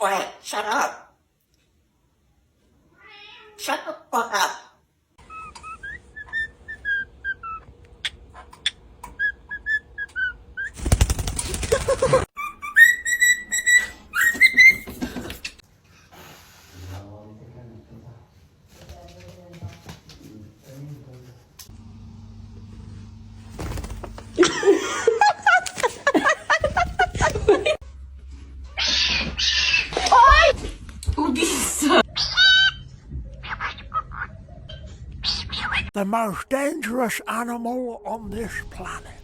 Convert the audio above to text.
Wait, shut up. Shut the fuck up. The most dangerous animal on this planet.